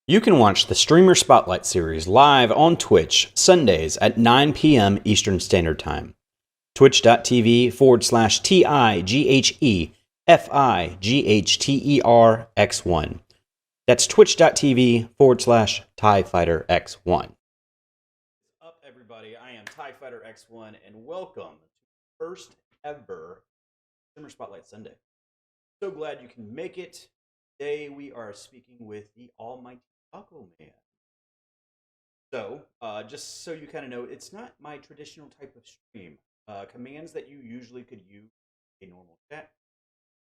You can watch the Streamer Spotlight series live on Twitch Sundays at 9 p.m. Eastern Standard Time. Twitch.tv/TIGHEFIGHTERX1. That's twitch.tv/TIEFighterX1. Up, everybody. I am TIE Fighter X1, and welcome to the first ever Streamer Spotlight Sunday. So glad you can make it. Today we are speaking with the AlmightyTacoMan. So, just so you kind of know, it's not my traditional type of stream. Commands that you usually could use in a normal chat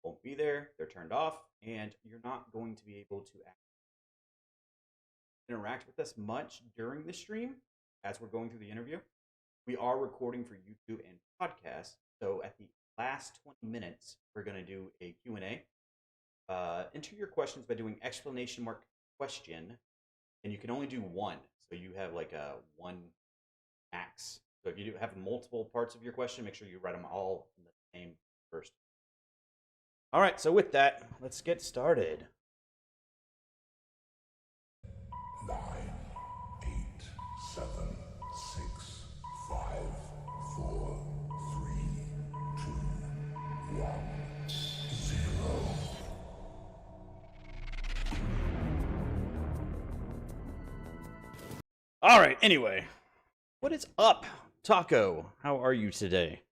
won't be there. They're turned off, and you're not going to be able to interact with us much during the stream as we're going through the interview. We are recording for YouTube and podcast, so at the last 20 minutes, we're going to do a Q&A. Enter your questions by doing !question, and you can only do one. So you have like a one max. So if you do have multiple parts of your question, make sure you write them all in the same first. All right, so with that, let's get started. 9, 8, 7, 6, 5, 4, 3, 2, 1, 0. All right, anyway, what is up, Taco? How are you today?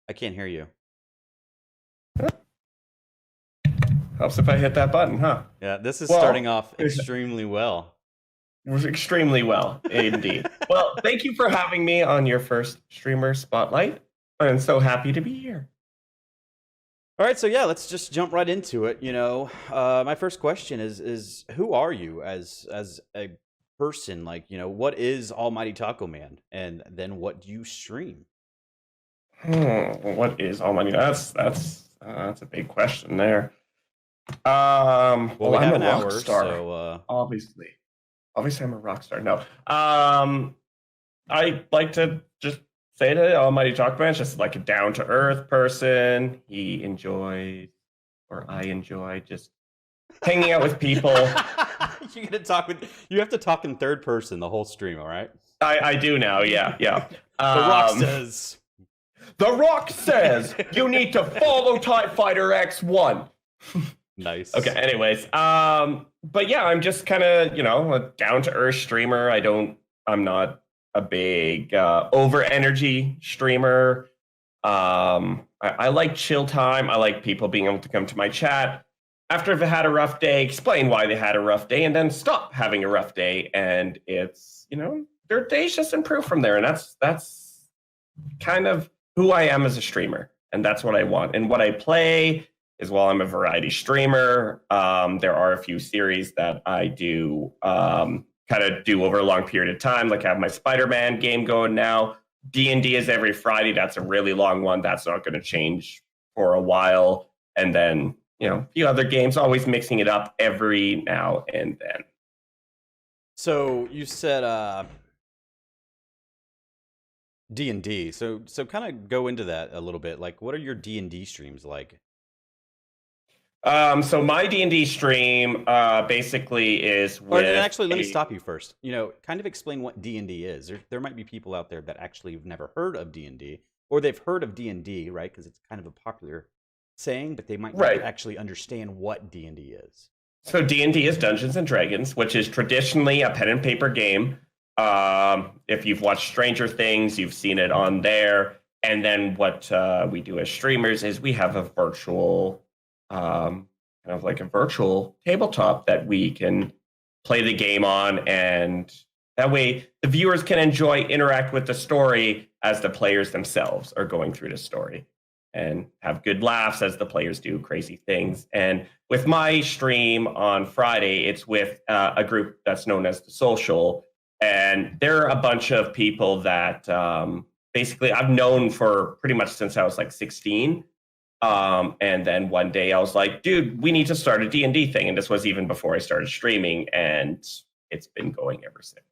I can't hear you. Helps if I hit that button, huh? Yeah, this is starting off extremely well. It was extremely well, indeed. Well, thank you for having me on your first Streamer Spotlight. I'm so happy to be here. All right, so yeah, let's just jump right into it. You know, my first question is who are you as a person? Like, you know, what is AlmightyTacoMan, and then what do you stream? What is Almighty? That's a big question there. Well, we I'm have a an rock hour, star. so Obviously, I'm a rock star. No, I like to just say that AlmightyTacoMan is just like a down to earth person. He enjoys, or I enjoy, just hanging out with people. you have to talk in third person the whole stream, all right? I do now. Yeah. The Rock says you need to follow TIE Fighter X1. Nice. Okay, anyways. But yeah, I'm just kind of, a down-to-earth streamer. I'm not a big over energy streamer. I like chill time. I like people being able to come to my chat after they've had a rough day, explain why they had a rough day, and then stop having a rough day. And it's, their days just improve from there. And that's kind of who I am as a streamer. And that's what I want. And what I play is, while I'm a variety streamer, there are a few series that I do kind of do over a long period of time. Like I have my Spider-Man game going now. D&D is every Friday. That's a really long one. That's not going to change for a while. And then, a few other games, always mixing it up every now and then. So you said D&D. So kind of go into that a little bit. Like, what are your D&D streams like? So my D&D stream basically is with... Actually, let me stop you first. Kind of explain what D&D is. There might be people out there that actually have never heard of D&D, or they've heard of D&D, right? Because it's kind of a popular saying, but they might not actually understand what D&D is. So D&D is Dungeons and Dragons, which is traditionally a pen and paper game. If you've watched Stranger Things, you've seen it on there. And then what we do as streamers is we have a virtual... kind of like a virtual tabletop that we can play the game on, and that way the viewers can interact with the story as the players themselves are going through the story, and have good laughs as the players do crazy things. And with my stream on Friday, it's with a group that's known as The Social, and they're a bunch of people that basically I've known for pretty much since I was like 16. And then one day I was like, dude, we need to start a D&D thing. And this was even before I started streaming, and it's been going ever since.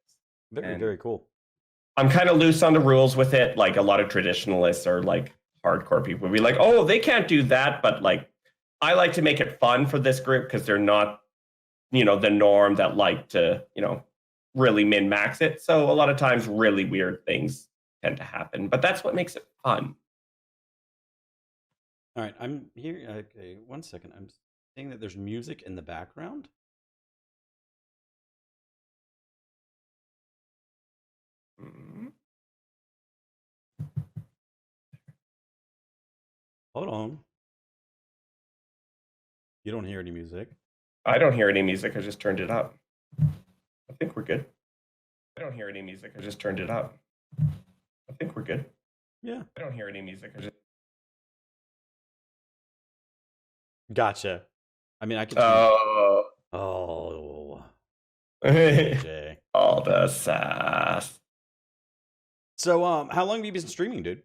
Very cool. I'm kind of loose on the rules with it. Like, a lot of traditionalists are like hardcore people would be like, oh, they can't do that. But like, I like to make it fun for this group because they're not, the norm that like to, really min-max it. So a lot of times really weird things tend to happen, but that's what makes it fun. All right, I'm here. Okay, 1 second. I'm seeing that there's music in the background. Mhm. Hold on. You don't hear any music. I don't hear any music. I just turned it up. I think we're good. I don't hear any music. I just turned it up. I think we're good. Yeah. I don't hear any music. I just... Gotcha. I mean, I could. Oh. Oh. Jay. All the sass. So, how long have you been streaming, dude?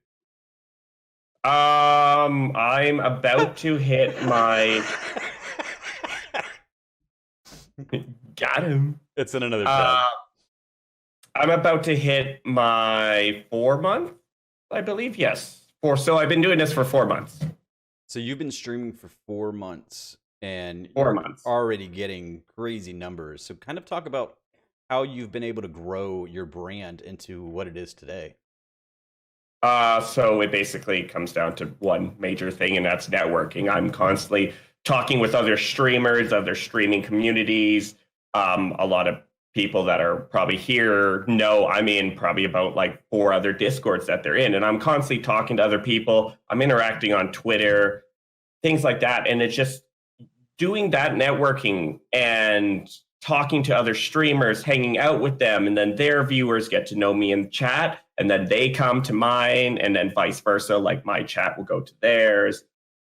I'm about to hit my... Got him. It's in another tab. I'm about to hit my 4 month, I believe. Yes. So I've been doing this for 4 months. So you've been streaming for 4 months and 4 you're months. already getting crazy numbers. So kind of talk about how you've been able to grow your brand into what it is today. So it basically comes down to one major thing, and that's networking. I'm constantly talking with other streamers, other streaming communities. A lot of people that are probably here know I'm in probably about like 4 other Discords that they're in, and I'm constantly talking to other people. I'm interacting on Twitter, things like that, and it's just doing that networking and talking to other streamers, hanging out with them, and then their viewers get to know me in chat, and then they come to mine, and then vice versa. Like my chat will go to theirs,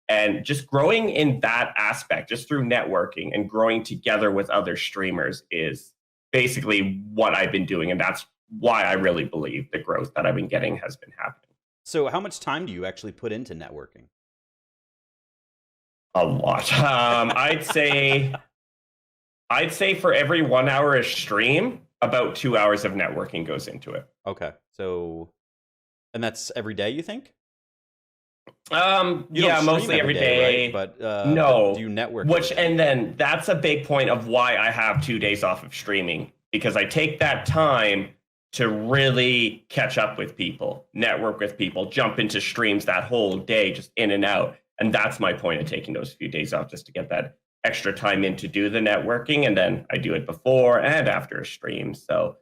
and just growing in that aspect, just through networking and growing together with other streamers is basically what I've been doing, and that's why I really believe the growth that I've been getting has been happening. So how much time do you actually put into networking? A lot. I'd say for every 1 hour of stream, about 2 hours of networking goes into it. Okay. So, and that's every day, you think? Yeah, mostly every day. Right? But no. but do you network? And then that's a big point of why I have 2 days off of streaming, because I take that time to really catch up with people, network with people, jump into streams that whole day, just in and out. And that's my point of taking those few days off, just to get that extra time in to do the networking. And then I do it before and after a stream. So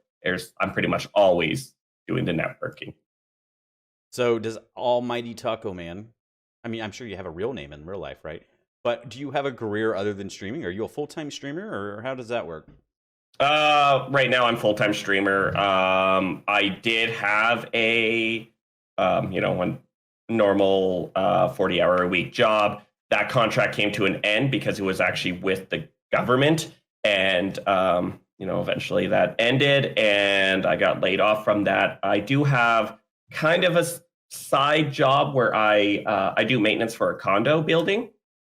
I'm pretty much always doing the networking. So does AlmightyTacoMan, I mean, I'm sure you have a real name in real life, right? But do you have a career other than streaming? Are you a full-time streamer, or how does that work? Right now I'm full-time streamer. I did have a, one normal 40-hour-a-week job. That contract came to an end because it was actually with the government, and eventually that ended, and I got laid off from that. I do have kind of a side job where I do maintenance for a condo building,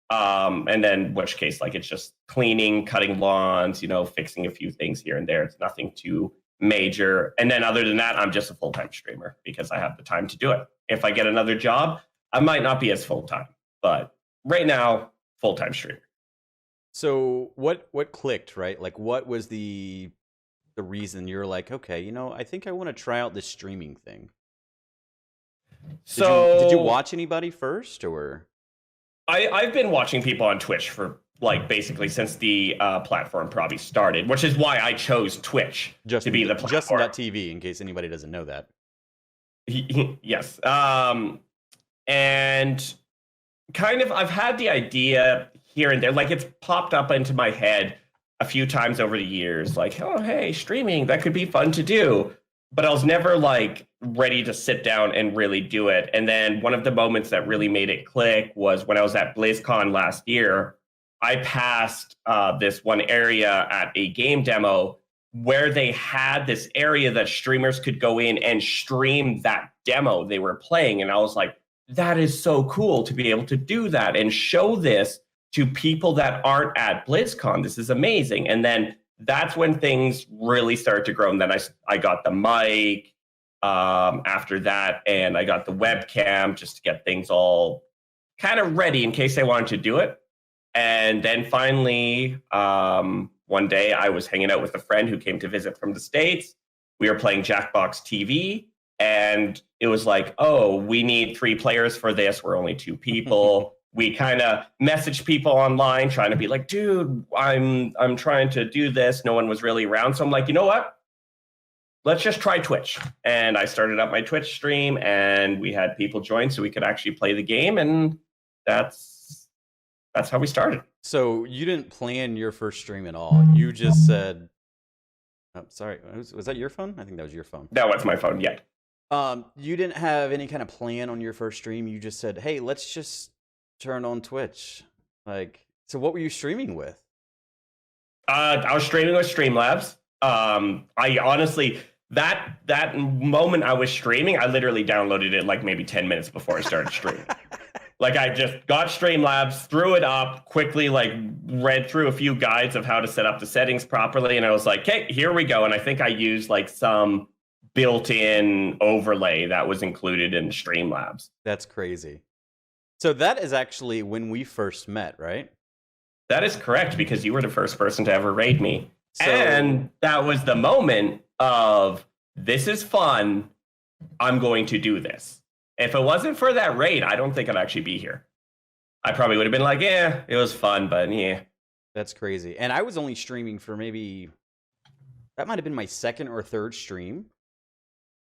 and then which case, like, it's just cleaning, cutting lawns, fixing a few things here and there. It's nothing too major. And then other than that, I'm just a full-time streamer because I have the time to do it. If I get another job, I might not be as full-time, but right now, full-time streamer. So what clicked, right? Like, what was the reason you're like, okay, I think I want to try out this streaming thing? Did you watch anybody first, or? I've been watching people on Twitch for basically since the platform probably started, which is why I chose Twitch to be the platform. Justin.tv, in case anybody doesn't know that. Yes. And kind of, I've had the idea here and there, it's popped up into my head a few times over the years, oh, hey, streaming, that could be fun to do. But I was never ready to sit down and really do it. And then one of the moments that really made it click was when I was at BlizzCon last year. I passed this one area at a game demo where they had this area that streamers could go in and stream that demo they were playing. And I was like, that is so cool to be able to do that and show this to people that aren't at BlizzCon. This is amazing. And then that's when things really started to grow. And then I got the mic after that, and I got the webcam just to get things all kind of ready in case I wanted to do it. And then finally, one day I was hanging out with a friend who came to visit from the States. We were playing Jackbox TV, and it was like, oh, we need 3 players for this. We're only 2 people. We kind of messaged people online trying to be like, dude, I'm trying to do this. No one was really around. So I'm like, you know what? Let's just try Twitch. And I started up my Twitch stream, and we had people join so we could actually play the game. And that's how we started. So you didn't plan your first stream at all. You just said, oh, sorry, was that your phone? I think that was your phone. That was my phone, yeah. You didn't have any kind of plan on your first stream. You just said, hey, let's just turn on Twitch. Like, so what were you streaming with? I was streaming with Streamlabs. I honestly, that moment I was streaming, I literally downloaded it like maybe 10 minutes before I started streaming. Like, I just got Streamlabs, threw it up, quickly like read through a few guides of how to set up the settings properly, and I was like, okay, here we go. And I think I used like some built-in overlay that was included in Streamlabs. That's crazy. So that is actually when we first met, right? That is correct, because you were the first person to ever raid me. So, and that was the moment of, this is fun, I'm going to do this. If it wasn't for that raid, I don't think I'd actually be here. I probably would have been like, yeah, it was fun, but yeah. That's crazy. And I was only streaming for maybe, that might have been my second or third stream.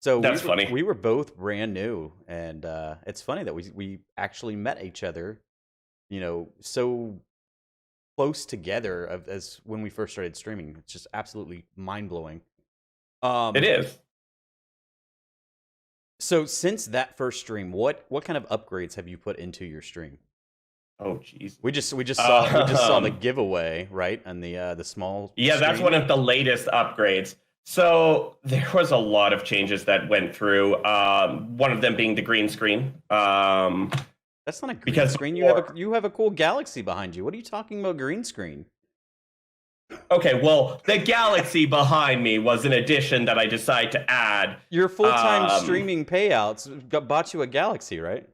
So that's funny. We were both brand new, and it's funny that we actually met each other, you know, so close together as when we first started streaming. It's just absolutely mind-blowing. It is. So since that first stream, what kind of upgrades have you put into your stream? Oh, jeez. We just saw the giveaway, right? And the small. Yeah, that's one of the latest upgrades. So there was a lot of changes that went through. One of them being the green screen. That's not a green screen. You have a cool galaxy behind you. What are you talking about, green screen? Okay, well, the galaxy behind me was an addition that I decided to add. Your full-time streaming payouts bought you a galaxy, right?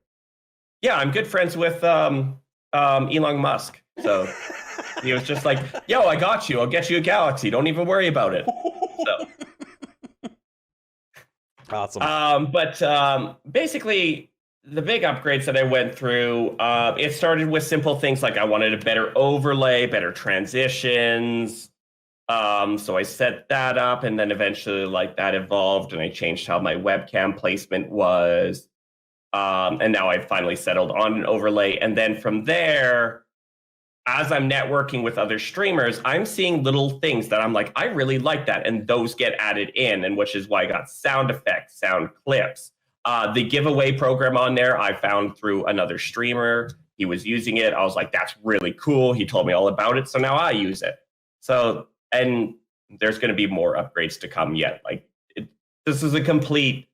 Yeah, I'm good friends with Elon Musk. So he was just like, yo, I got you. I'll get you a galaxy. Don't even worry about it. So. Awesome. But basically, the big upgrades that I went through, it started with simple things like I wanted a better overlay, better transitions. So I set that up, and then eventually like that evolved, and I changed how my webcam placement was. And now I've finally settled on an overlay. And then from there, as I'm networking with other streamers, I'm seeing little things that I'm like, I really like that. And those get added in, and which is why I got sound effects, sound clips. The giveaway program on there, I found through another streamer. He was using it. I was like, that's really cool. He told me all about it. So now I use it. So, and there's going to be more upgrades to come yet. Like, this is a complete,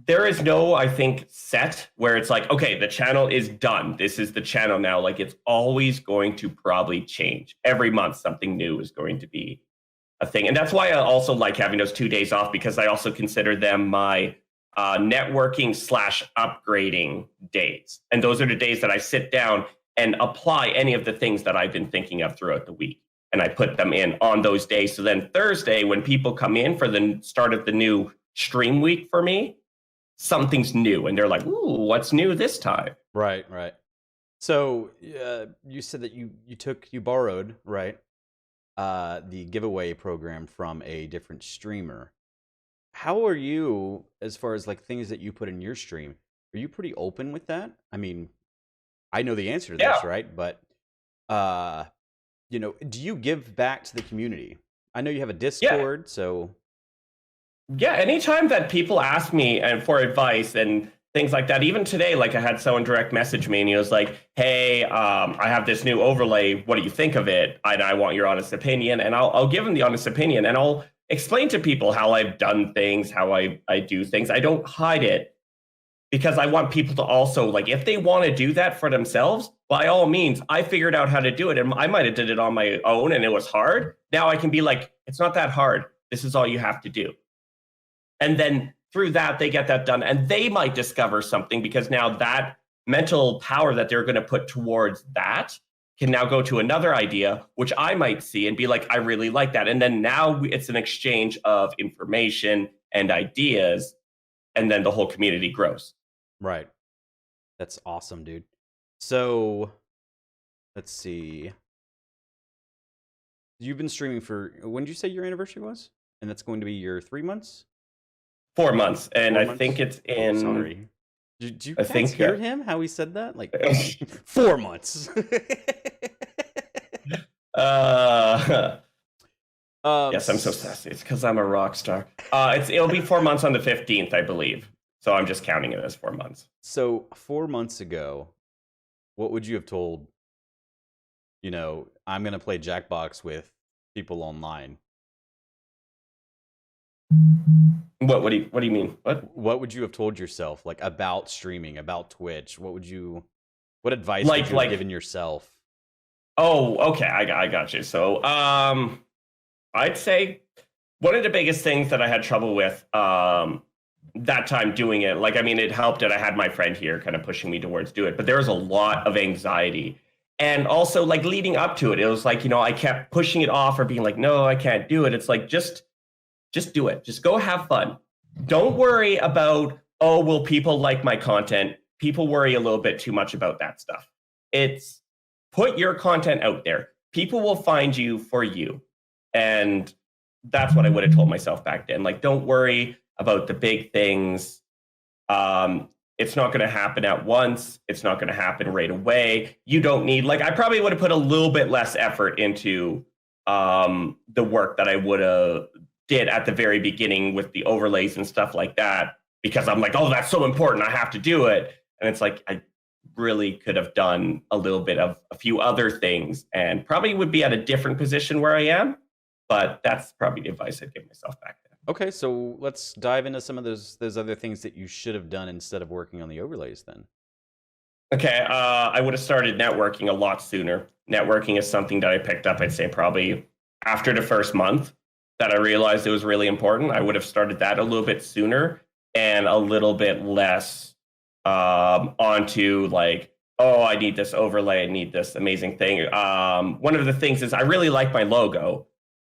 there is no, I think, set where it's like, okay, the channel is done. This is the channel now. Like, it's always going to probably change. Every month, something new is going to be a thing. And that's why I also like having those 2 days off, because I also consider them my networking / upgrading days. And those are the days that I sit down and apply any of the things that I've been thinking of throughout the week. And I put them in on those days. So then Thursday, when people come in for the start of the new stream week for me, something's new. And they're like, ooh, what's new this time? Right. So you said that you borrowed, right, the giveaway program from a different streamer. How are you as far as like things that you put in your stream? Are you pretty open with that? I mean, I know the answer to this, right? But you know, do you give back to the community? I know you have a Discord, so yeah. Anytime that people ask me and for advice and things like that, even today, like I had someone direct message me and he was like, "Hey, I have this new overlay. What do you think of it? I want your honest opinion." And I'll give them the honest opinion, and I'll explain to people how I've done things, how I do things. I don't hide it, because I want people to also, like, if they want to do that for themselves, by all means, I figured out how to do it. And I might have did it on my own and it was hard. Now I can be like, it's not that hard. This is all you have to do. And then through that, they get that done, and they might discover something, because now that mental power that they're going to put towards that can now go to another idea, which I might see and be like, I really like that. And then now it's an exchange of information and ideas, and then the whole community grows. Right. That's awesome, dude. So let's see. You've been streaming for, when did you say your anniversary was? And that's going to be your 3 months? 4 months. And 4 I months? think it's in. Sorry. Did you I guys think, hear him? How he said that? Like 4 months. Yes, I'm so sassy. It's because I'm a rock star. It'll be 4 months on the 15th, I believe. So I'm just counting it as 4 months. So 4 months ago, what would you have told, I'm going to play Jackbox with people online? What do you mean? What would you have told yourself, like, about streaming, about Twitch? What advice Like- would you have given yourself? Oh, okay. I got you. So, I'd say one of the biggest things that I had trouble with that time doing it, like, I mean, it helped that I had my friend here kind of pushing me towards do it, but there was a lot of anxiety. And also, like, leading up to it, it was like, I kept pushing it off or being like, no, I can't do it. It's like, just do it. Just go have fun. Don't worry about, oh, will people like my content? People worry a little bit too much about that stuff. It's put your content out there. People will find you for you. And that's what I would have told myself back then. Like, don't worry about the big things. It's not going to happen at once. It's not going to happen right away. You don't need, like, I probably would have put a little bit less effort into the work that I would have did at the very beginning with the overlays and stuff like that, because I'm like, oh, that's so important, I have to do it. And it's like, I really could have done a little bit of a few other things and probably would be at a different position where I am. But that's probably the advice I'd give myself back then. Okay, so let's dive into some of those other things that you should have done instead of working on the overlays then. Okay, I would have started networking a lot sooner. Networking is something that I picked up, I'd say, probably after the first month that I realized it was really important. I would have started that a little bit sooner and a little bit less onto like, oh, I need this overlay, I need this amazing thing. One of the things is I really like my logo,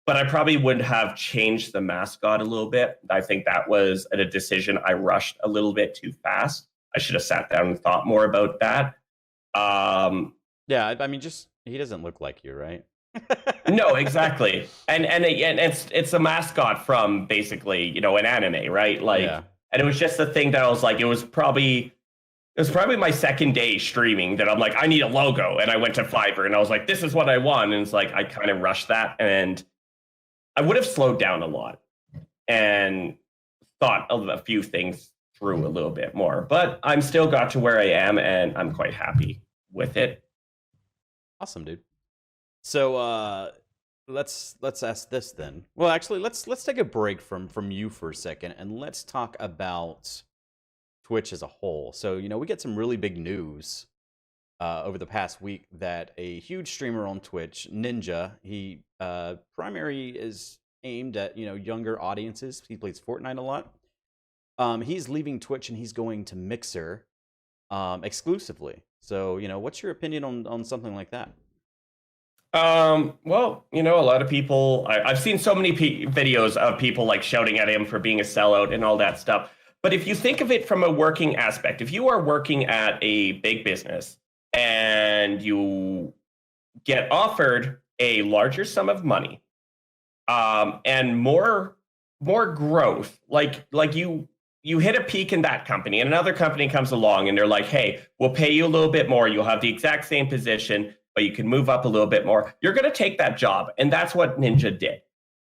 but I probably would have changed the mascot a little bit. I think that was a decision I rushed a little bit too fast. I should have sat down and thought more about that. Yeah, I mean, just he doesn't look like you, right? No, exactly. And it's a mascot from basically, an anime, right? Like, Yeah. And it was just the thing that I was like, it was probably my second day streaming that I'm like, I need a logo. And I went to Fiverr and I was like, this is what I want. And it's like, I kind of rushed that and I would have slowed down a lot and thought of a few things through a little bit more, but I'm still got to where I am and I'm quite happy with it. Awesome, dude. So let's ask this then. Well, actually, let's take a break from you for a second and let's talk about Twitch as a whole. So, we get some really big news over the past week that a huge streamer on Twitch, Ninja, he primary is aimed at, younger audiences. He plays Fortnite a lot. He's leaving Twitch and he's going to Mixer exclusively. So, what's your opinion on something like that? Well, a lot of people, I've seen so many videos of people like shouting at him for being a sellout and all that stuff. But if you think of it from a working aspect, if you are working at a big business and you get offered a larger sum of money, and more growth, like you hit a peak in that company and another company comes along and they're like, hey, we'll pay you a little bit more. You'll have the exact same position, but you can move up a little bit more. You're going to take that job. And that's what Ninja did.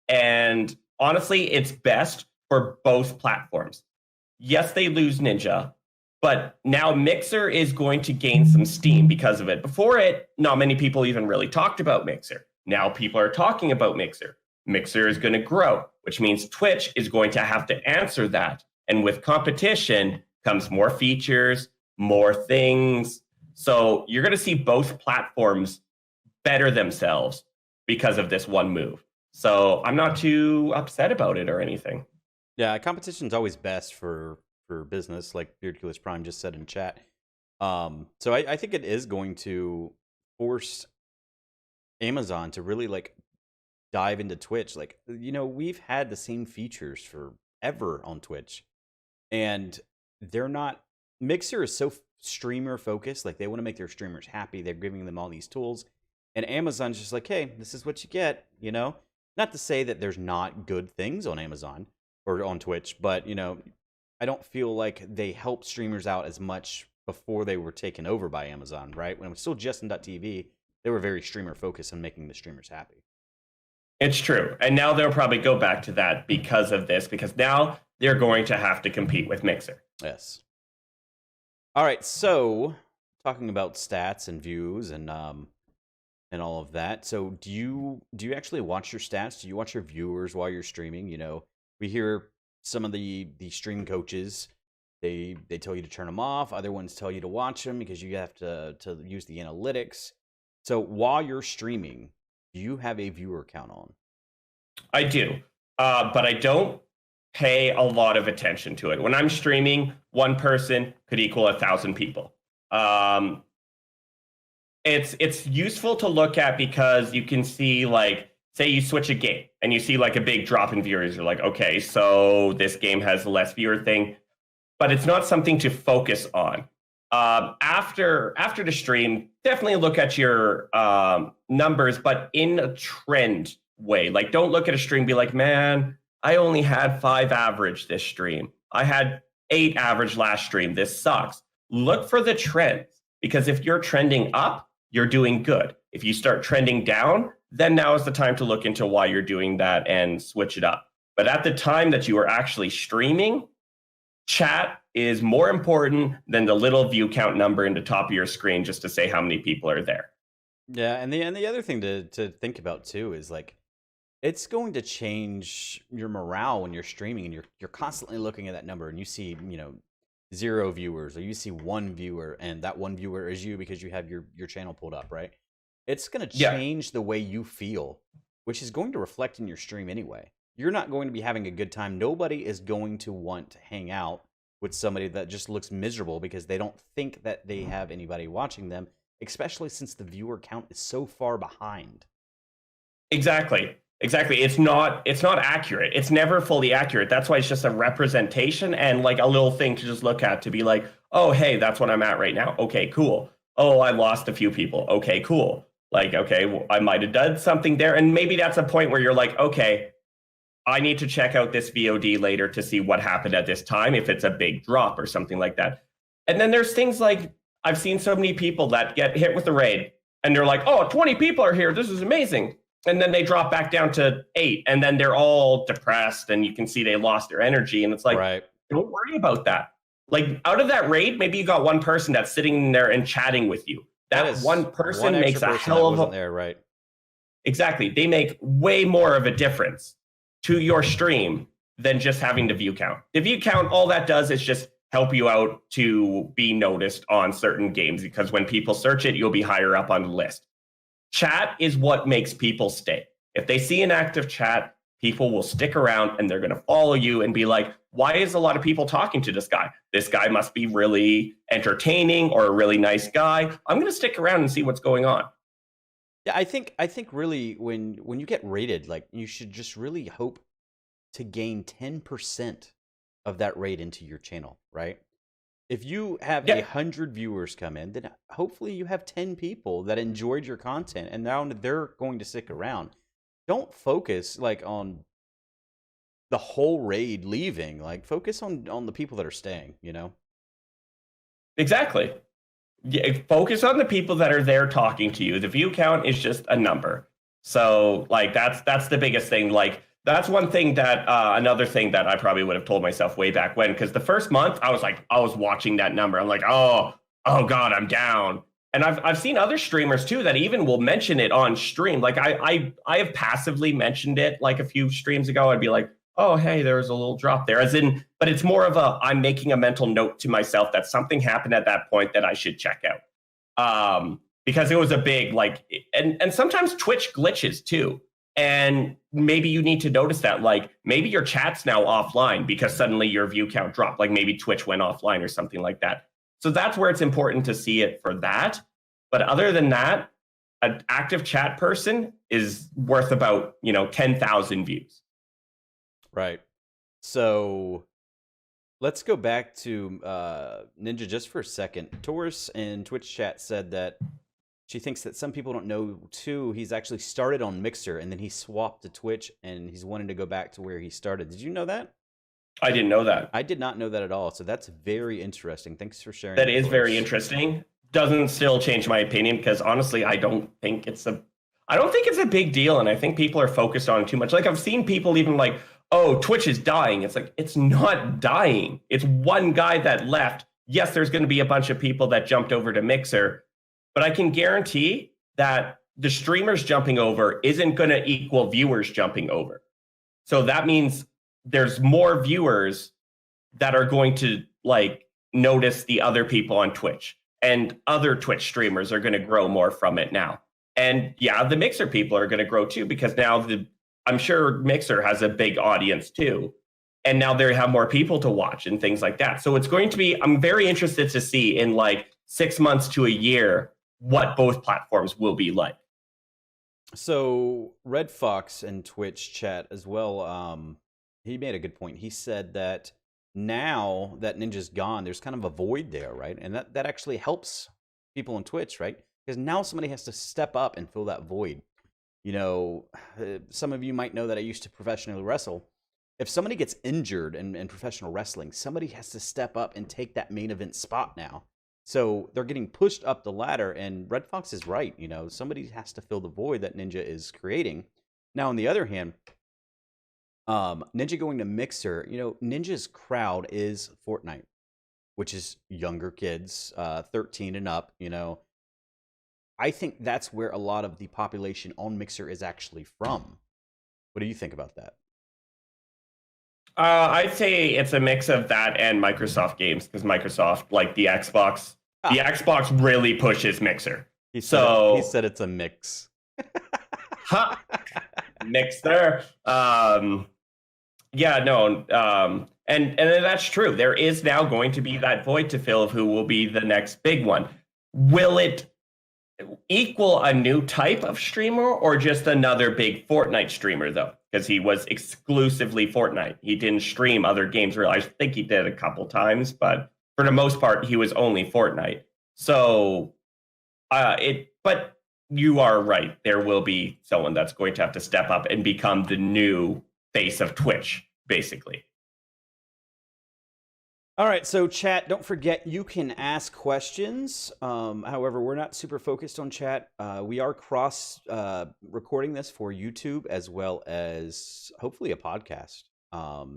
And honestly, it's best for both platforms. Yes, they lose Ninja, but now Mixer is going to gain some steam because of it. Before it, not many people even really talked about Mixer. Now people are talking about Mixer. Mixer is going to grow, which means Twitch is going to have to answer that. And with competition comes more features, more things. So you're going to see both platforms better themselves because of this one move. So I'm not too upset about it or anything. Yeah, competition is always best for business, like Beardculus Prime just said in chat. So I think it is going to force Amazon to really like dive into Twitch. Like, we've had the same features forever on Twitch, and they're not. Mixer is so streamer focused. Like, they want to make their streamers happy. They're giving them all these tools, and Amazon's just like, hey, this is what you get. Not to say that there's not good things on Amazon or on Twitch, but I don't feel like they helped streamers out as much before they were taken over by Amazon, right? When it was still Justin.tv, they were very streamer focused on making the streamers happy. It's true. And now they'll probably go back to that because of this, because now they're going to have to compete with Mixer. Yes. All right, so talking about stats and views and all of that. So do you actually watch your stats? Do you watch your viewers while you're streaming? We hear some of the stream coaches, they tell you to turn them off. Other ones tell you to watch them because you have to use the analytics. So while you're streaming, do you have a viewer count on? I do, but I don't pay a lot of attention to it. When I'm streaming, one person could equal 1,000 people. It's useful to look at because you can see, like, say you switch a game and you see like a big drop in viewers. You're like, okay, so this game has a less viewer thing, but it's not something to focus on. After the stream, definitely look at your numbers, but in a trend way. Like, don't look at a stream and be like, man, I only had 5 average this stream. I had 8 average last stream. This sucks. Look for the trends, because if you're trending up, you're doing good. If you start trending down, then now is the time to look into why you're doing that and switch it up. But at the time that you are actually streaming, chat is more important than the little view count number in the top of your screen just to say how many people are there. Yeah, and the other thing to think about too is, like, it's going to change your morale when you're streaming and you're constantly looking at that number and you see, 0 viewers, or you see 1 viewer and that 1 viewer is you because you have your channel pulled up, right? It's going to change the way you feel, which is going to reflect in your stream anyway. You're not going to be having a good time. Nobody is going to want to hang out with somebody that just looks miserable because they don't think that they have anybody watching them, especially since the viewer count is so far behind. Exactly. It's not accurate. It's never fully accurate. That's why it's just a representation and like a little thing to just look at to be like, oh, hey, that's what I'm at right now. Okay, cool. Oh, I lost a few people. Okay, cool. Like, okay, well, I might have done something there. And maybe that's a point where you're like, okay, I need to check out this VOD later to see what happened at this time, if it's a big drop or something like that. And then there's things like, I've seen so many people that get hit with the raid and they're like, oh, 20 people are here. This is amazing. And then they drop back down to 8 and then they're all depressed and you can see they lost their energy. And it's like, right. Don't worry about that. Like, out of that raid, maybe you got one person that's sitting there and chatting with you. That one person makes a hell of a... there, right? Exactly. They make way more of a difference to your stream than just having the view count. The view count, all that does is just help you out to be noticed on certain games, because when people search it, you'll be higher up on the list. Chat is what makes people stay. If they see an active chat, people will stick around and they're going to follow you and be like, why is a lot of people talking to this guy? This guy must be really entertaining or a really nice guy. I'm going to stick around and see what's going on. Yeah, I think really when you get rated, like, you should just really hope to gain 10% of that raid into your channel, right? If you have 100 viewers come in, then hopefully you have 10 people that enjoyed your content and now they're going to stick around. Don't focus like on the whole raid leaving. Like, focus on the people that are staying, Exactly. Yeah, focus on the people that are there talking to you. The view count is just a number. So, like, that's the biggest thing. Like, that's one thing that another thing that I probably would have told myself way back when, because the first month I was watching that number. I'm like, oh God, I'm down. And I've seen other streamers too that even will mention it on stream. Like, I have passively mentioned it like a few streams ago. I'd be like, oh, hey, there was a little drop there. But it's more of I'm making a mental note to myself that something happened at that point that I should check out. Because it was a big, like, and sometimes Twitch glitches too. And maybe you need to notice that, like, maybe your chat's now offline because suddenly your view count dropped. Like, maybe Twitch went offline or something like that. So that's where it's important to see it for that. But other than that, an active chat person is worth about 10,000 views. Right. So let's go back to Ninja just for a second. Taurus in Twitch chat said that she thinks that some people don't know too. He's actually started on Mixer and then he swapped to Twitch and he's wanting to go back to where he started. Did you know that? I didn't know that. I did not know that at all. So that's very interesting. Thanks for sharing. That is very interesting. Doesn't still change my opinion because honestly, I don't think it's a big deal, and I think people are focused on it too much. Like I've seen people even like, oh, Twitch is dying. It's like it's not dying. It's one guy that left. Yes, there's going to be a bunch of people that jumped over to Mixer, but I can guarantee that the streamers jumping over isn't going to equal viewers jumping over. So that means there's more viewers that are going to like notice the other people on Twitch, and other Twitch streamers are going to grow more from it now. And yeah, the Mixer people are going to grow too, because now I'm sure Mixer has a big audience too. And now they have more people to watch and things like that. So it's going to be, I'm very interested to see in like 6 months to a year what both platforms will be like. So Red Fox in Twitch chat as well, he made a good point. He said that now that Ninja's gone, there's kind of a void there, right? And that actually helps people on Twitch, right? Because now somebody has to step up and fill that void. Some of you might know that I used to professionally wrestle. If somebody gets injured in professional wrestling, somebody has to step up and take that main event spot now. So they're getting pushed up the ladder, and Red Fox is right. Somebody has to fill the void that Ninja is creating. Now, on the other hand, Ninja going to Mixer, Ninja's crowd is Fortnite, which is younger kids, 13 and up, I think that's where a lot of the population on Mixer is actually from. What do you think about that? I'd say it's a mix of that and Microsoft games, because Microsoft, like the Xbox really pushes Mixer. He said it's a mix. Mixer. Yeah, no, and that's true. There is now going to be that void to fill of who will be the next big one. Will it equal a new type of streamer or just another big Fortnite streamer, though? Because he was exclusively Fortnite. He didn't stream other games, really. I think he did a couple times, but for the most part, he was only Fortnite. So, but you are right. There will be someone that's going to have to step up and become the new face of Twitch, basically. All right, so chat, don't forget you can ask questions. However, we're not super focused on chat. We are cross recording this for YouTube as well as hopefully a podcast.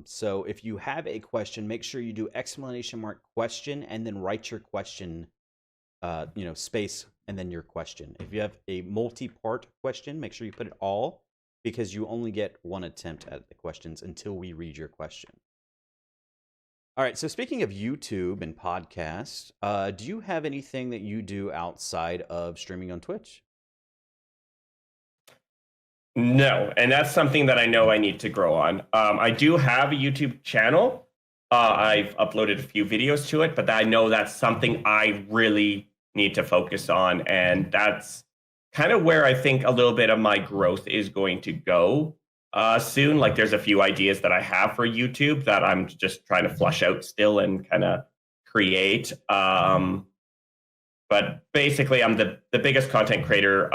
So if you have a question, make sure you do !question and then write your question, space and then your question. If you have a multi-part question, make sure you put it all, because you only get one attempt at the questions until we read your question. All right, so speaking of YouTube and podcasts, do you have anything that you do outside of streaming on Twitch? No, and that's something that I know I need to grow on. I do have a YouTube channel. I've uploaded a few videos to it, but I know that's something I really need to focus on, and that's kind of where I think a little bit of my growth is going to go soon. Like there's a few ideas that I have for YouTube that I'm just trying to flush out still and kind of create. But basically, I'm the biggest content creator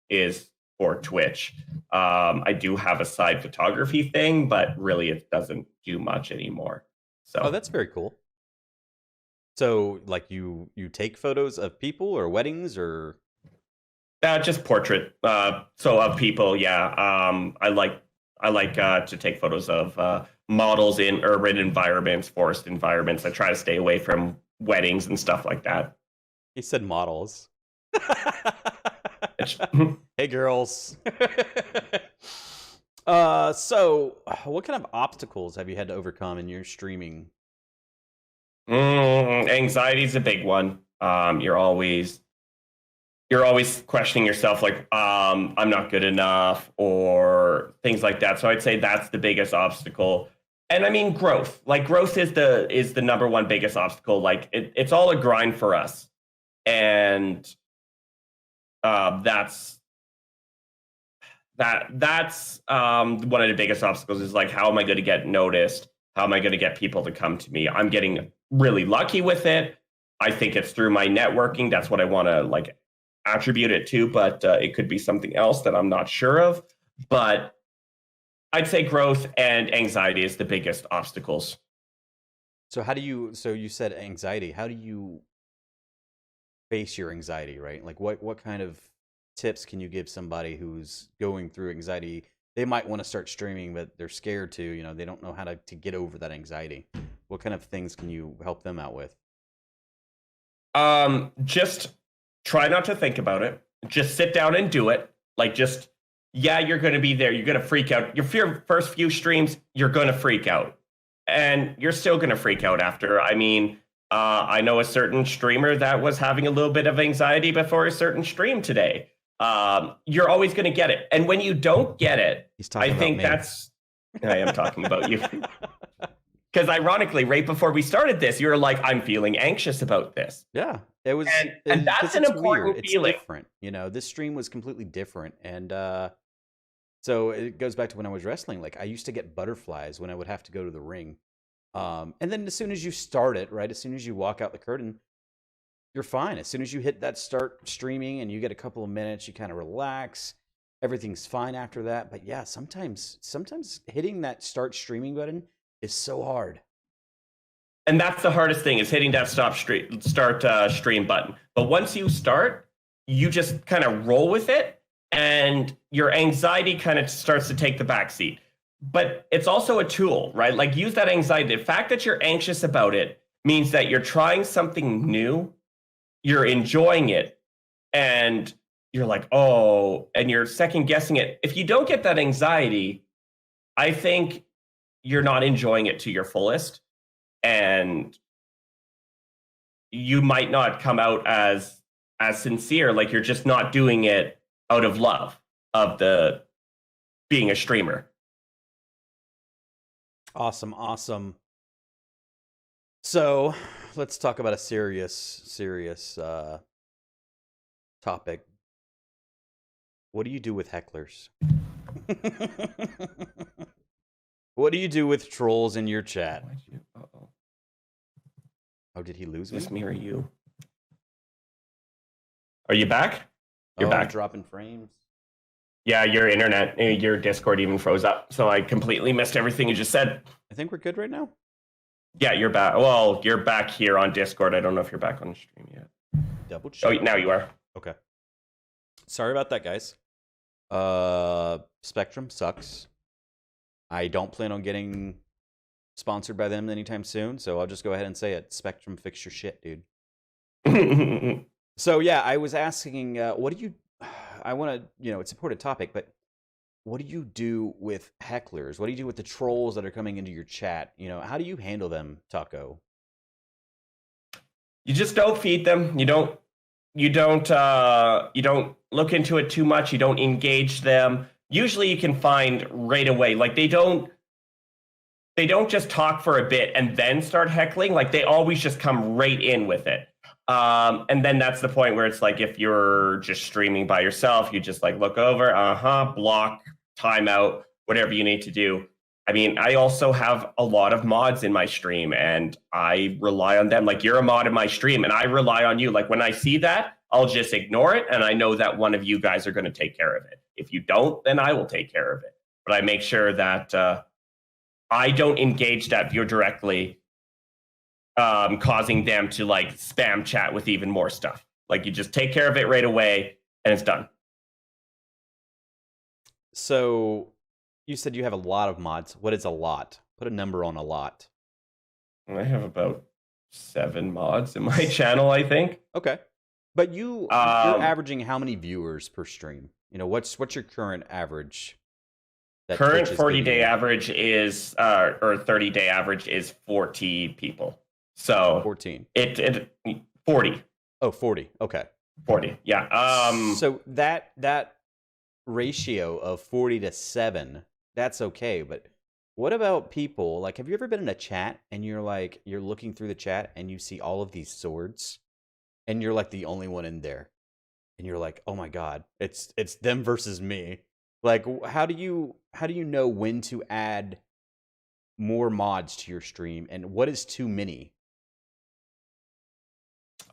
is for Twitch. I do have a side photography thing, but really it doesn't do much anymore. So that's very cool. So like you take photos of people or weddings or just portrait. So of people, yeah. I like to take photos of models in urban environments, forest environments. I try to stay away from weddings and stuff like that. He said models. Hey girls. So what kind of obstacles have you had to overcome in your streaming? Anxiety is a big one. You're always questioning yourself, like, I'm not good enough or things like that. So I'd say that's the biggest obstacle. And I mean, growth. Like growth is the number one biggest obstacle. Like it's all a grind for us. And That's one of the biggest obstacles is like, how am I going to get noticed? How am I going to get people to come to me? I'm getting really lucky with it. I think it's through my networking. That's what I want to like attribute it to, but it could be something else that I'm not sure of. But I'd say growth and anxiety is the biggest obstacles. So you said anxiety. How do you face your anxiety, right? Like what kind of tips can you give somebody who's going through anxiety? They might want to start streaming, but they're scared to, they don't know how to get over that anxiety. What kind of things can you help them out with? Just try not to think about it. Just sit down and do it. Like you're going to be there. You're going to freak out. Your first few streams, you're going to freak out. And you're still going to freak out after. I mean, I know a certain streamer that was having a little bit of anxiety before a certain stream today. You're always going to get it. And when you don't get it, I am talking about you. Because ironically, right before we started this, you were like, I'm feeling anxious about this. Yeah, it was. And that's an important feeling. It's different. This stream was completely different. And so it goes back to when I was wrestling. Like, I used to get butterflies when I would have to go to the ring. And then as soon as you start it, right, as soon as you walk out the curtain, you're fine. As soon as you hit that start streaming and you get a couple of minutes, you kind of relax. Everything's fine after that. But yeah, sometimes hitting that start streaming button is so hard. And that's the hardest thing, is hitting that start stream button. But once you start, you just kind of roll with it, and your anxiety kind of starts to take the back seat. But it's also a tool, right? Like, use that anxiety. The fact that you're anxious about it means that you're trying something new, you're enjoying it, and you're like, oh, and you're second guessing it. If you don't get that anxiety, I think you're not enjoying it to your fullest, and you might not come out as sincere. Like, you're just not doing it out of love of the being a streamer. Awesome. So let's talk about a serious topic. What do you do with hecklers? What do you do with trolls in your chat? Oh, did he lose me? Just me or you? Are you back? You're back. Dropping frames. Yeah, your internet, your Discord even froze up. So I completely missed everything you just said. I think we're good right now. Yeah, you're back. Well, you're back here on Discord. I don't know if you're back on the stream yet. Double check. Oh, now you are. Okay. Sorry about that, guys. Spectrum sucks. I don't plan on getting sponsored by them anytime soon, so I'll just go ahead and say it. Spectrum, fix your shit, dude. So yeah, I was asking, what do you? I want to, it's an important topic, but what do you do with hecklers? What do you do with the trolls that are coming into your chat? How do you handle them, Taco? You just don't feed them. You don't look into it too much. You don't engage them. Usually you can find right away. Like, they don't just talk for a bit and then start heckling. Like, they always just come right in with it. And then that's the point where it's like, if you're just streaming by yourself, you just like look over, block, timeout, whatever you need to do. I mean, I also have a lot of mods in my stream, and I rely on them. Like, you're a mod in my stream, and I rely on you. Like, when I see that, I'll just ignore it, and I know that one of you guys are going to take care of it. If you don't, then I will take care of it. But I make sure that I don't engage that viewer directly, causing them to like spam chat with even more stuff. Like, you just take care of it right away, and it's done. So you said you have a lot of mods. What is a lot? Put a number on a lot. I have about 7 mods in my channel, I think. Okay. But you're averaging how many viewers per stream? What's your current average? Current 40-day average is, or 30-day average is 40 people. So 14. It 40. Oh, 40. Okay. 40. Yeah. So that ratio of 40 to 7, that's okay. But what about people? Like, have you ever been in a chat and you're looking through the chat and you see all of these swords and you're like the only one in there? and you're like, oh my god, it's them versus me. Like, how do you know when to add more mods to your stream, and what is too many?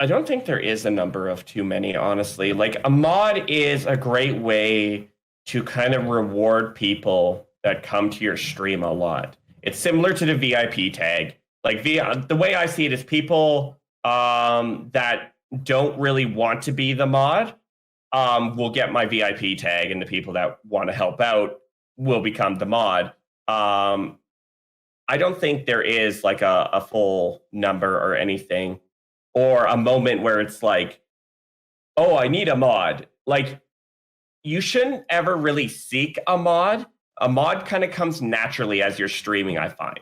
I don't think there is a number of too many, honestly. Like a mod is a great way to kind of reward people that come to your stream a lot. It's similar to the VIP tag. Like the way I see it is people that don't really want to be the mod will get my VIP tag, and the people that want to help out will become the mod. I don't think there is like a full number or anything, or a moment where it's like, oh, I need a mod. Like, you shouldn't ever really seek a mod. A mod kind of comes naturally as you're streaming, I find.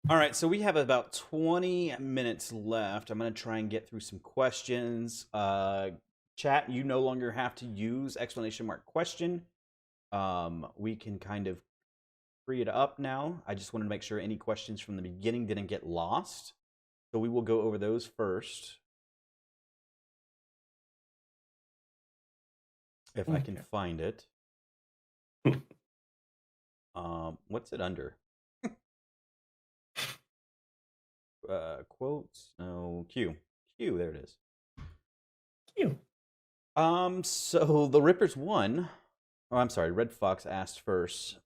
All right, so we have about 20 minutes left. I'm going to try and get through some questions. Chat, you no longer have to use exclamation mark question. We can kind of free it up now. I just wanted to make sure any questions from the beginning didn't get lost. So we will go over those first. If I can find it. What's it under? Quotes? No, Q. Q, there it is. Q. So the Rippers won. Oh, I'm sorry, Red Fox asked first.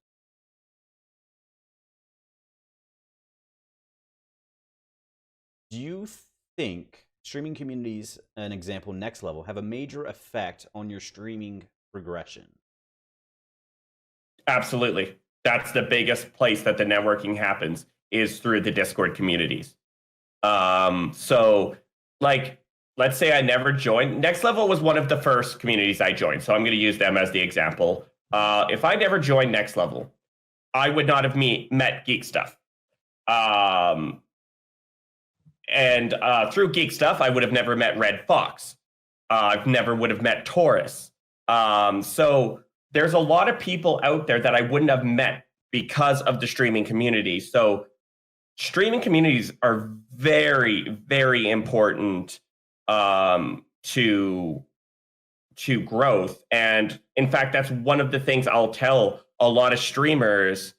Do you think streaming communities, an example, Next Level, have a major effect on your streaming progression? Absolutely. That's the biggest place that the networking happens, is through the Discord communities. So like, let's say I never joined. Next Level was one of the first communities I joined, so I'm going to use them as the example. If I never joined Next Level, I would not have met Geek Stuff. And through Geek Stuff, I would have never met Red Fox. I never would have met Taurus. So there's a lot of people out there that I wouldn't have met because of the streaming community. So streaming communities are very, very important to growth. And in fact, that's one of the things I'll tell a lot of streamers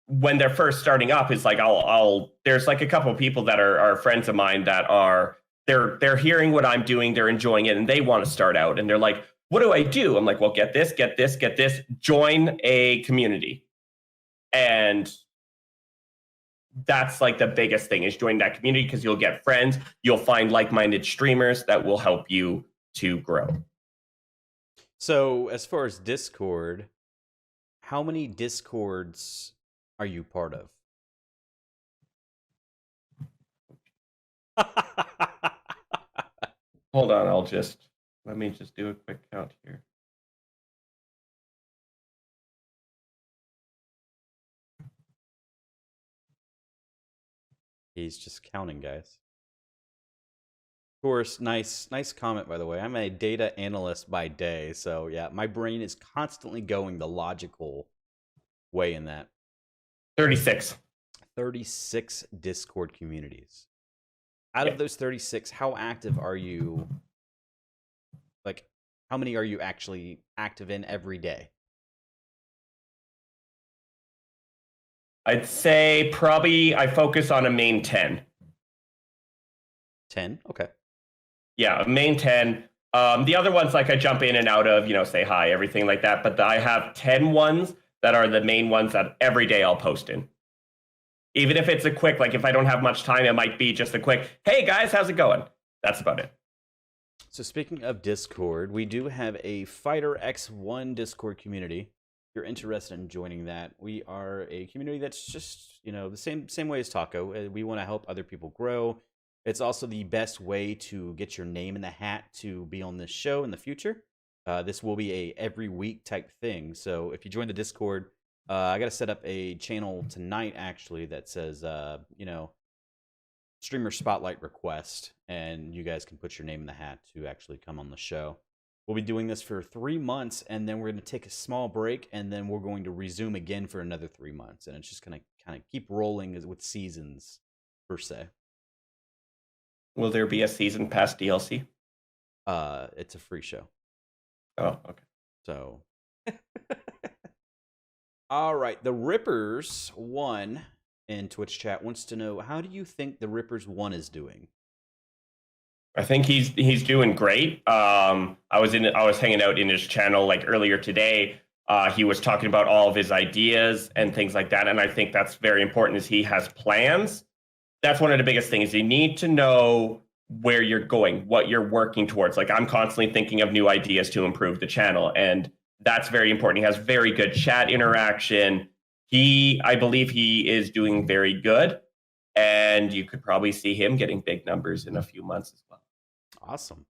when they're first starting up. Is like, there's like a couple of people that are friends of mine that they're hearing what I'm doing, they're enjoying it, and they want to start out, and they're like, what do I do? I'm like, well, get this, join a community. And that's like the biggest thing, is join that community, because you'll get friends, you'll find like-minded streamers that will help you to grow. So as far as Discord, how many Discords are you part of? Hold on, let me just do a quick count here. He's just counting, guys. Of course, nice comment, by the way. I'm a data analyst by day, so yeah, my brain is constantly going the logical way in that. 36. 36 Discord communities. Out of those 36, how active are you? Like, how many are you actually active in every day? I'd say probably I focus on a main 10. 10? Okay. Yeah, a main 10. The other ones, like, I jump in and out of, say hi, everything like that. But I have 10 ones that are the main ones that every day I'll post in. Even if it's a quick, like if I don't have much time, it might be just a quick, hey guys, how's it going? That's about it. So speaking of Discord, we do have a Fighter X1 Discord community. If you're interested in joining that, we are a community that's just, the same way as Taco. We want to help other people grow. It's also the best way to get your name in the hat to be on this show in the future. This will be a every week type thing. So if you join the Discord, I got to set up a channel tonight, actually, that says, streamer spotlight request, and you guys can put your name in the hat to actually come on the show. We'll be doing this for 3 months, and then we're going to take a small break, and then we're going to resume again for another 3 months. And it's just going to kind of keep rolling with seasons, per se. Will there be a season pass DLC? It's a free show. Oh, okay. So, all right. The Rippers 1 in Twitch chat wants to know, how do you think the Rippers 1 is doing? I think he's doing great. I was hanging out in his channel like earlier today. He was talking about all of his ideas and things like that, and I think that's very important. Is he has plans. That's one of the biggest things. You need to know where you're going, what you're working towards. Like, I'm constantly thinking of new ideas to improve the channel, and that's very important. He has very good chat interaction. I believe he is doing very good, and you could probably see him getting big numbers in a few months as well. Awesome.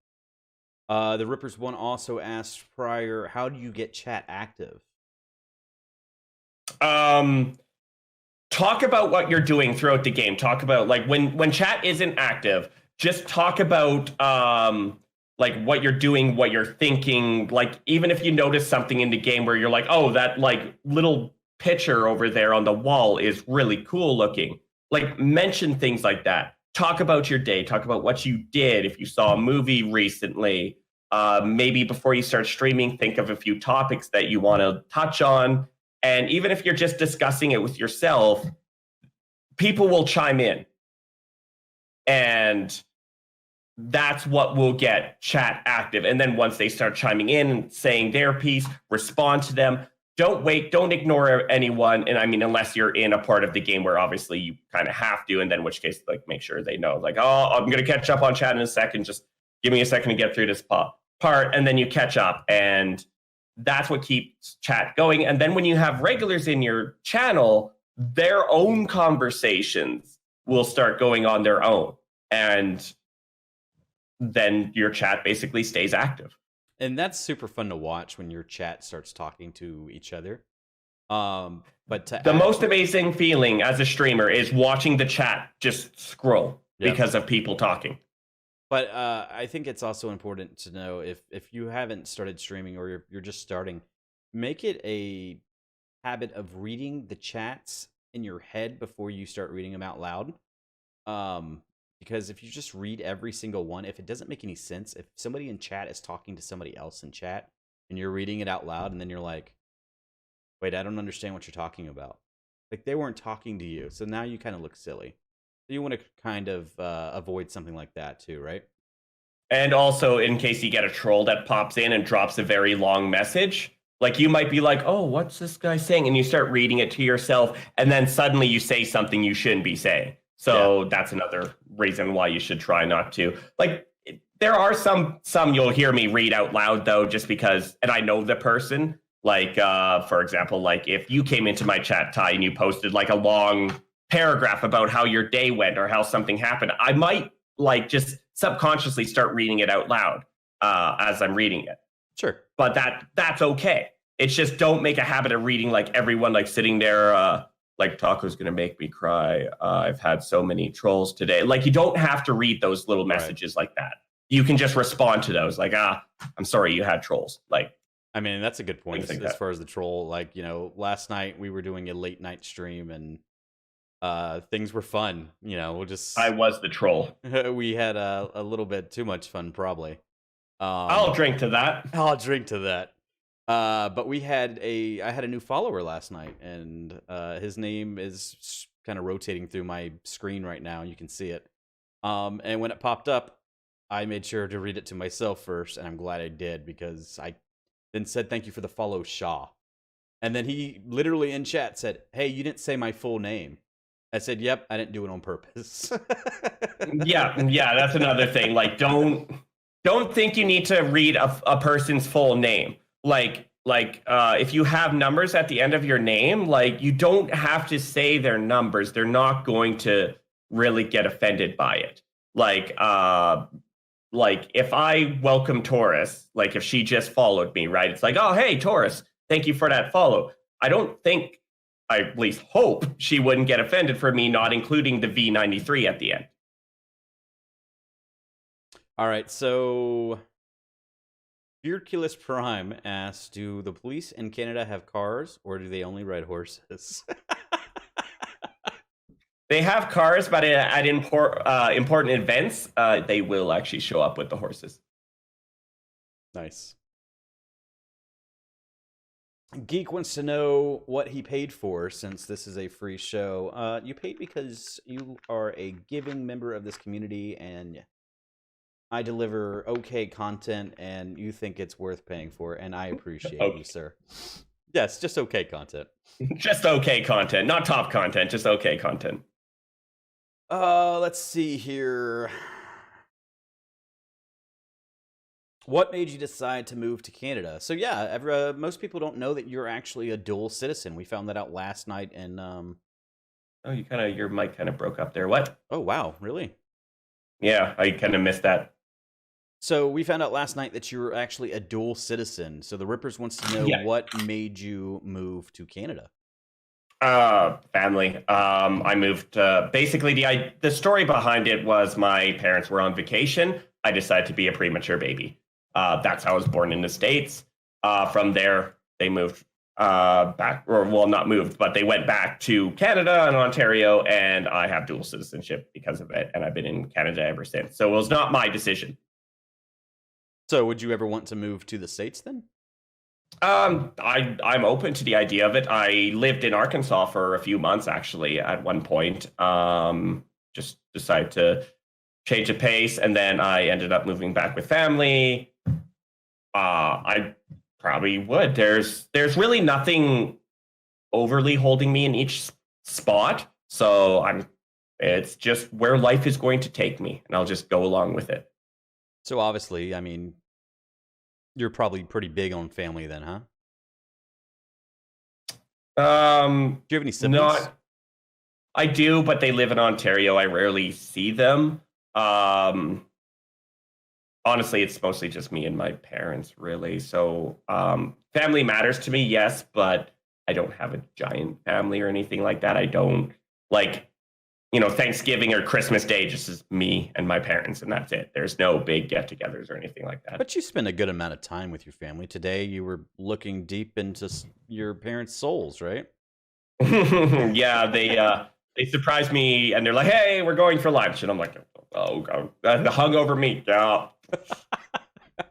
The Rippers 1 also asked prior, how do you get chat active? Talk about what you're doing throughout the game. Talk about, like, when chat isn't active, just talk about like what you're doing, what you're thinking. Like, even if you notice something in the game where you're like, oh, that like little picture over there on the wall is really cool looking. Like, mention things like that. Talk about your day. Talk about what you did. If you saw a movie recently, maybe before you start streaming, think of a few topics that you want to touch on. And even if you're just discussing it with yourself, people will chime in. And that's what will get chat active. And then once they start chiming in and saying their piece, respond to them. Don't wait. Don't ignore anyone. And I mean, unless you're in a part of the game where obviously you kind of have to, and then in which case, like, make sure they know, like, oh, I'm going to catch up on chat in a second. Just give me a second to get through this part. And then you catch up. And that's what keeps chat going. And then when you have regulars in your channel, their own conversations will start going on their own. And then your chat basically stays active. And that's super fun to watch when your chat starts talking to each other. But the most amazing feeling as a streamer is watching the chat just scroll because of people talking. But I think it's also important to know, if you haven't started streaming or you're just starting, make it a habit of reading the chats in your head before you start reading them out loud. Because if you just read every single one, if it doesn't make any sense, if somebody in chat is talking to somebody else in chat and you're reading it out loud and then you're like, wait, I don't understand what you're talking about. Like, they weren't talking to you. So now you kind of look silly. So you want to kind of avoid something like that too, right? And also, in case you get a troll that pops in and drops a very long message, like, you might be like, oh, what's this guy saying? And you start reading it to yourself, and then suddenly you say something you shouldn't be saying. So that's another reason why you should try not to. Like, there are some you'll hear me read out loud, though, just because, and I know the person. Like, for example, like, if you came into my chat, Ty, and you posted like a long paragraph about how your day went or how something happened, I might like just subconsciously start reading it out loud as I'm reading it. Sure. But that's okay. It's just, don't make a habit of reading like everyone like sitting there like, Taco's gonna make me cry. I've had so many trolls today. Like, you don't have to read those little messages like that. You can just respond to those like, I'm sorry you had trolls. Like, I mean, that's a good point as far as the troll. Like, last night we were doing a late night stream and things were fun. I was the troll. We had a little bit too much fun, probably. I'll drink to that. I'll drink to that. But I had a new follower last night, and his name is kind of rotating through my screen right now. You can see it. And when it popped up, I made sure to read it to myself first, and I'm glad I did, because I then said, thank you for the follow, Shaw. And then he literally in chat said, hey, you didn't say my full name. I said, yep, I didn't do it on purpose. yeah, that's another thing. Like, don't think you need to read a person's full name. Like if you have numbers at the end of your name, like, you don't have to say their numbers. They're not going to really get offended by it. Like if I welcome Taurus, like if she just followed me, right? It's like, oh, hey, Taurus, thank you for that follow. I don't think, I at least hope, she wouldn't get offended for me not including the V93 at the end. All right, so Fearculus Prime asks, do the police in Canada have cars, or do they only ride horses? They have cars, but at important events, they will actually show up with the horses. Nice. Geek wants to know what he paid for, since this is a free show. You paid because you are a giving member of this community, and I deliver okay content, and you think it's worth paying for, and I appreciate you, sir. Yes, just okay content. Just okay content, not top content, just okay content. Let's see here. What made you decide to move to Canada? So yeah, most people don't know that you're actually a dual citizen. We found that out last night, and Oh, your mic kind of broke up there. What? Oh wow, really? Yeah, I kind of missed that. So we found out last night that you were actually a dual citizen. So the Rippers wants to know what made you move to Canada. Family. I moved. Basically, the story behind it was my parents were on vacation. I decided to be a premature baby. That's how I was born in the States. From there, they moved back, or well, not moved, but they went back to Canada and Ontario, and I have dual citizenship because of it, and I've been in Canada ever since. So it was not my decision. So would you ever want to move to the States then? I'm open to the idea of it. I lived in Arkansas for a few months, actually, at one point. Just decided to change the pace, and then I ended up moving back with family. I probably would. There's really nothing overly holding me in each spot, so it's just where life is going to take me, and I'll just go along with it. So obviously, I mean, you're probably pretty big on family then, huh? Do you have any siblings? I do, but they live in Ontario. I rarely see them. Honestly, it's mostly just me and my parents, really. So family matters to me, yes, but I don't have a giant family or anything like that. I don't Thanksgiving or Christmas Day just is me and my parents, and that's it. There's no big get-togethers or anything like that. But you spend a good amount of time with your family. Today, you were looking deep into your parents' souls, right? Yeah, they surprised me, and they're like, "Hey, we're going for lunch," and I'm like, "Oh, God, the hungover meat, yeah."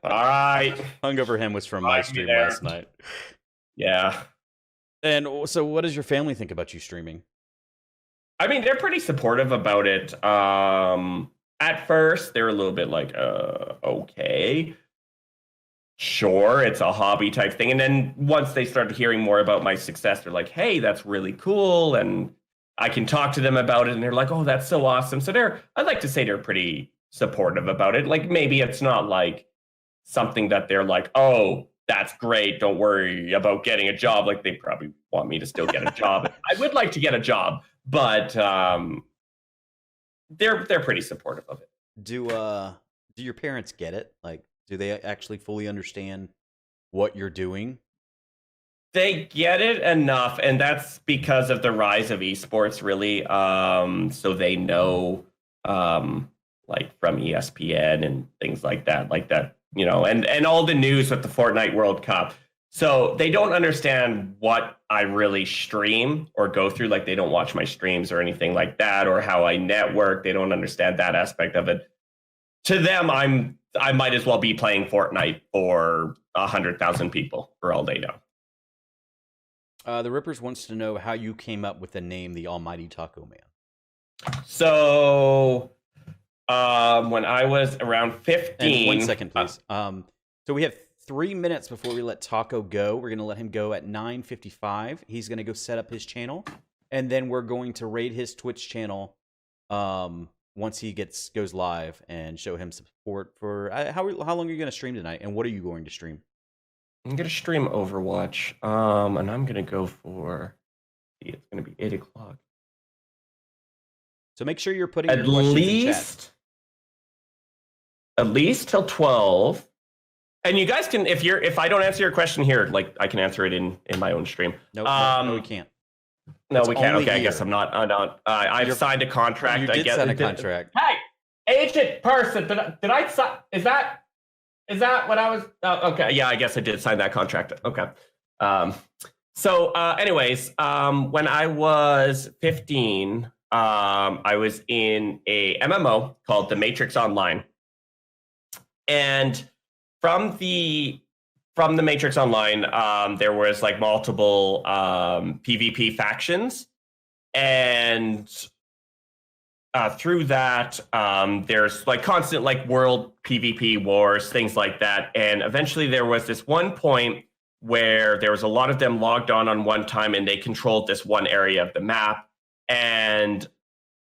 All right. Hungover him was from my stream last night. Yeah. And so, what does your family think about you streaming? I mean, they're pretty supportive about it. At first, they're a little bit like, okay, sure, it's a hobby type thing. And then once they started hearing more about my success, they're like, hey, that's really cool. And I can talk to them about it. And they're like, oh, that's so awesome. So I'd like to say they're pretty supportive about it. Like, maybe it's not like something that they're like, oh, that's great, don't worry about getting a job. Like, they probably want me to still get a job. I would like to get a job. But they're pretty supportive of it. Do your parents get it? Like, do they actually fully understand what you're doing? They get it enough, and that's because of the rise of esports, really. So they know, like from ESPN and things like that, and all the news with the Fortnite World Cup. So they don't understand what I really stream or go through. Like, they don't watch my streams or anything like that, or how I network. They don't understand that aspect of it. To them, I might as well be playing Fortnite for 100,000 people for all they know. The Rippers wants to know how you came up with the name, the Almighty Taco Man. So when I was around 15... And 1 second, please. So we have 3 minutes before we let Taco go. We're going to let him go at 9:55. He's going to go set up his channel, and then we're going to raid his Twitch channel once he goes live and show him support for... How long are you going to stream tonight, and what are you going to stream? I'm going to stream Overwatch, and I'm going to go for... It's going to be 8 o'clock. So make sure you're putting your questions in chat. At least till 12. And you guys can, if I don't answer your question here, like, I can answer it in my own stream. No, we can't. No, we can't. Okay, here. I guess I'm not. I've signed a contract. You did sign a contract. Hey, agent person, did I sign? Is that what I was? Okay, yeah, I guess I did sign that contract. Okay. Anyways, when I was 15, I was in a MMO called The Matrix Online, and from the Matrix Online, there was like multiple PvP factions, and through that, there's like constant like world PvP wars, things like that. And eventually, there was this one point where there was a lot of them logged on one time, and they controlled this one area of the map. And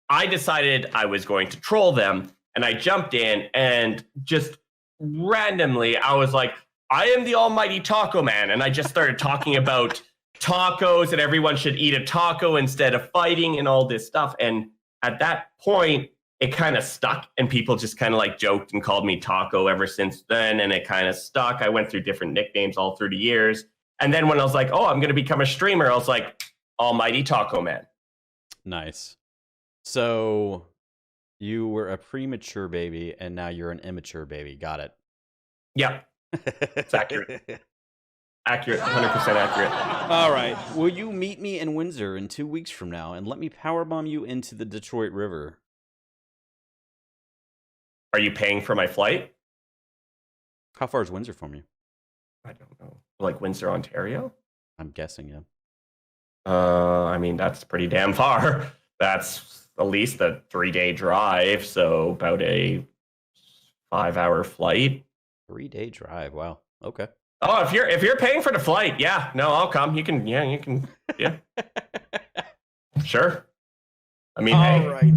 I decided I was going to troll them, and I jumped in and just randomly, I was like, I am the almighty taco man. And I just started talking about tacos and everyone should eat a taco instead of fighting and all this stuff. And at that point, it kind of stuck, and people just kind of like joked and called me Taco ever since then. And it kind of stuck. I went through different nicknames all through the years. And then when I was like, oh, I'm going to become a streamer, I was like, Almighty Taco Man. Nice. So you were a premature baby, and now you're an immature baby. Got it. Yeah, it's accurate. Accurate, 100% accurate. All right. Will you meet me in Windsor in 2 weeks from now and let me powerbomb you into the Detroit River? Are you paying for my flight? How far is Windsor from you? I don't know. Like Windsor, Ontario? I'm guessing, yeah. I mean, that's pretty damn far. That's at least a 3-day drive, so about a 5-hour flight. 3-day drive. Wow. Okay. Oh, if you're paying for the flight, yeah, no, I'll come. You can, yeah. Sure. I mean, all hey. right.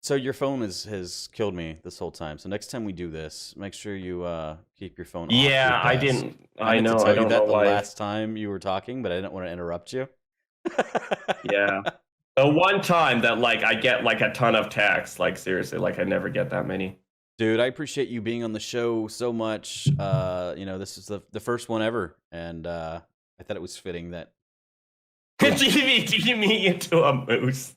So your phone has killed me this whole time. So next time we do this, make sure you keep your phone off. Yeah, I didn't. I know. I don't know why. The last time you were talking, but I didn't want to interrupt you. Yeah. The one time that like I get like a ton of texts, like seriously, like I never get that many. Dude, I appreciate you being on the show so much. This is the first one ever, and I thought it was fitting that. GVD me into a moose.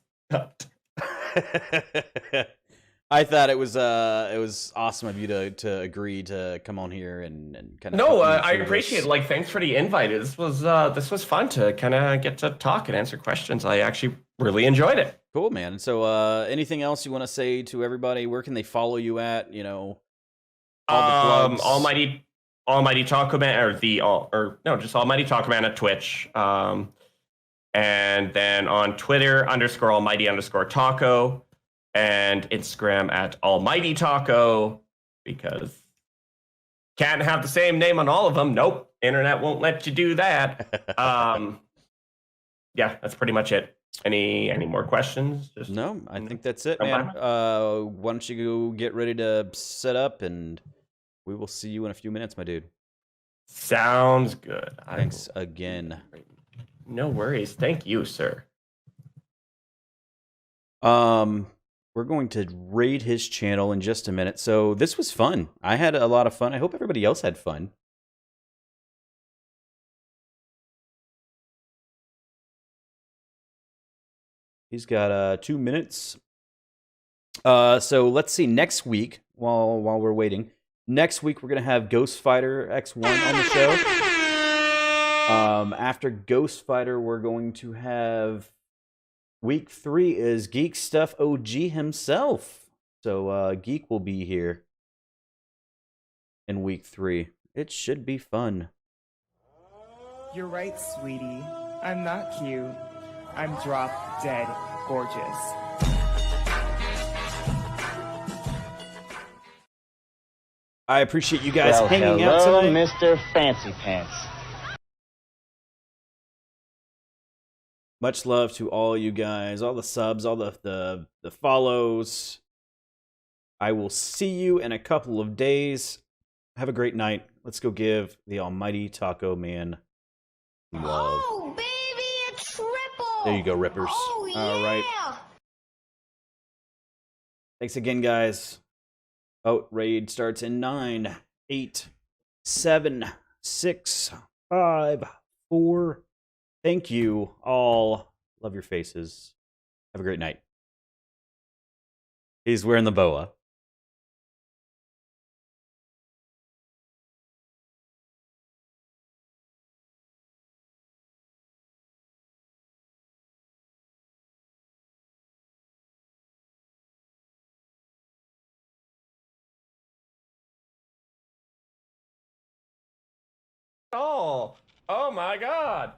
I thought it was awesome of you to agree to come on here and kind of. No, I appreciate it. Like, thanks for the invite. This was fun to kind of get to talk and answer questions. I actually really enjoyed it. Cool, man. So, anything else you want to say to everybody? Where can they follow you at? You know, all the plugs. AlmightyTacoMan, just AlmightyTacoMan at Twitch. And then on Twitter _Almighty_Taco, and Instagram at AlmightyTaco, because can't have the same name on all of them. Nope, internet won't let you do that. Yeah, that's pretty much it. Any more questions? No, I think that's it, man. Why don't you go get ready to set up, and we will see you in a few minutes, my dude. Sounds good. Thanks again. No worries. Thank you, sir. We're going to raid his channel in just a minute. So this was fun. I had a lot of fun. I hope everybody else had fun. He's got 2 minutes. So let's see. Next week, while we're waiting, next week we're gonna have Ghost Fighter X1 on the show. After Ghost Fighter, we're going to have week 3 is Geek Stuff OG himself. So Geek will be here in week 3. It should be fun. You're right, sweetie. I'm not cute. I'm drop dead gorgeous. I appreciate you guys hanging out tonight. Mr. Fancy Pants. Much love to all you guys, all the subs, all the follows. I will see you in a couple of days. Have a great night. Let's go give the almighty Taco Man love. Oh, baby, a triple! There you go, Rippers. Oh, yeah! All right. Thanks again, guys. Oh, raid starts in 9, 8, 7, 6, 5, 4. Thank you all. Love your faces. Have a great night. He's wearing the boa. Oh my god!